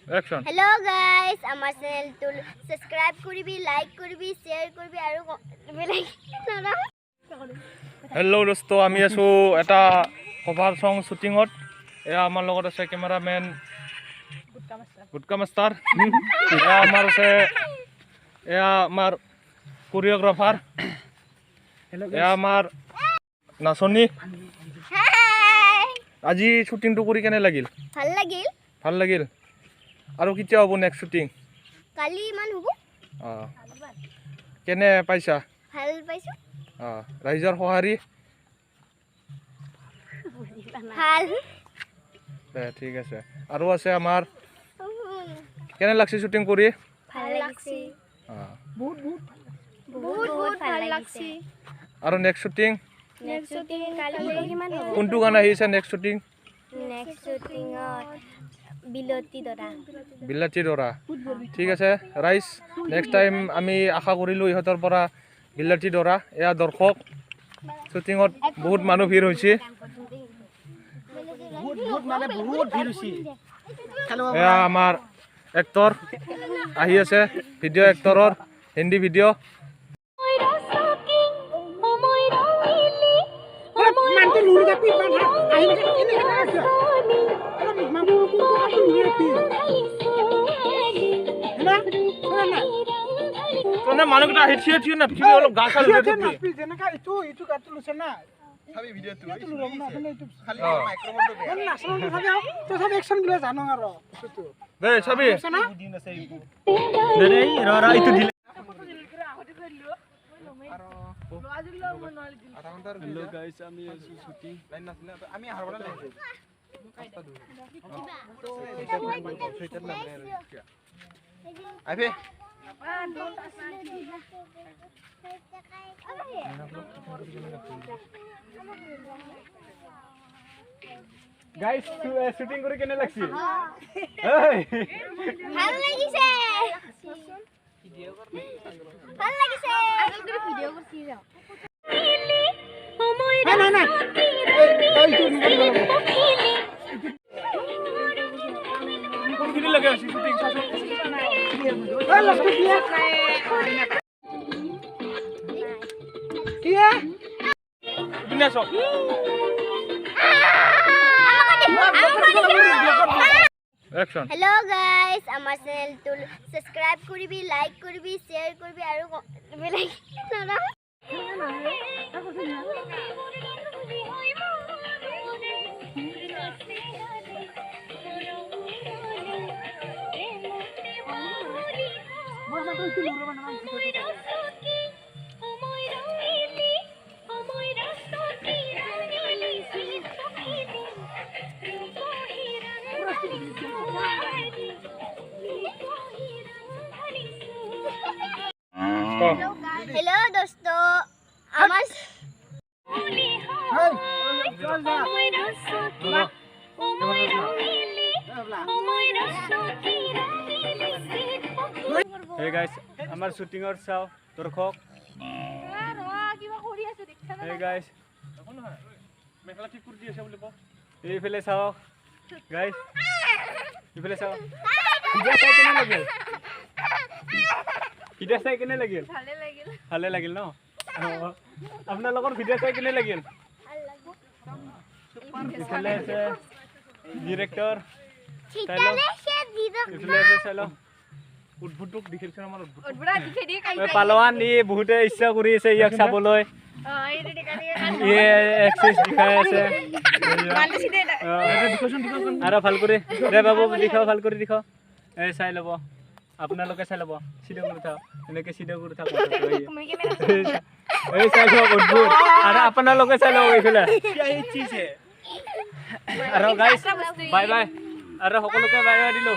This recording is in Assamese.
Action. Hello guys, our channel to subscribe koribi, like koribi, share koribi aru Hello dosto, আমি আছো এটা কভার সং শুটিংত এয়া আমার লগত আছে ক্যামেরাম্যান গুটকা মাস্টার এয়া আমার আছে এয়া আমার কোরিওগ্রাফার এয়া আমার নাচনী আজি শুটিংটো কৰি কেনে লাগিল ভাল লাগিল আৰু কেতিয়া হ'ব নেক্সট শুটিং কালি মান হ'ব কেনে পাইছা ভাল পাইছো ৰাইজৰ সহাৰি ভাল ঠিক আছে আৰু আছে আমাৰ কেনে লাগছে শুটিং কৰি ভাল লাগছে বহুত ভাল লাগছে আৰু নেক্সট শুটিং কালি কিমান হ'ব কোনটো গান আহিছে নেক্সট শুটিং বিলাতী দৰা ঠিক আছে ৰাইজ নেক্সট টাইম আমি আশা কৰিলোঁ ইহঁতৰ পৰা বিলাতী দৰা এয়া দৰ্শক শুটিঙত বহুত মানুহ ভিৰ হৈছে এয়া আমাৰ এক্টৰ আহি আছে ভিডিঅ' এক্টৰৰ হিন্দী ভিডিঅ' মানুহকেইটা হিট না অলপ গা চা Sabi video tu. Kali microphone tu be. National tu sabi to sabi action gila jano aro. Tu. দে চাবি Dere ra itu dile. Hello guys, আমি শুটিং লাইন নাছিলে আমি হারবলা লাইন আইবে গাইস শুটিং কৰি কেনে লাগছি ভাল লাগিছে আগৰ ভিডিও করছি যাও না এই তো কোন কিনে লাগে শুটিং শাসন কি বিনাশ Action. Hello guys, our channel to subscribe koribi, like koribi, share koribi aru Hello dosto, আমার Hey guys, আমার শুটিংৰ চাও দৰ্শক Hey guys, মেখলা ঠিক কৰি দি আছে বুলি ক এইফালে চাও গাইস এইফালে চাও ভিডিঅ' চাই কেনে লাগিল ভালে লাগিল ন আপোনাৰ লগৰ ভিডিঅ' চাই কেনে লাগিল ইফালে আছে ডিৰেক্টৰ ইফালে আছে চালো উদ্ভুতক দেখিছে আমাৰ উদ্ভুত পালোৱান ই বহুতে ইচ্ছা কৰি আছে ইয়াক চাবলৈ এক্সেস দেখাই আছে আৰু ভাল কৰি দে বাবু দেখাও ভাল কৰি দেখাও এই চাই ল'ব আপোনালোকে চাই ল'ব চিধা কৰি থাক এনেকৈ চিধা কৰি থাক এই চাই লওক উদ্ভুত আৰু আপোনালোকে চাই ল'ব এইফালে আৰু গাইছ বাই বাই আৰু সকলোকে বাই বাই দিলোঁ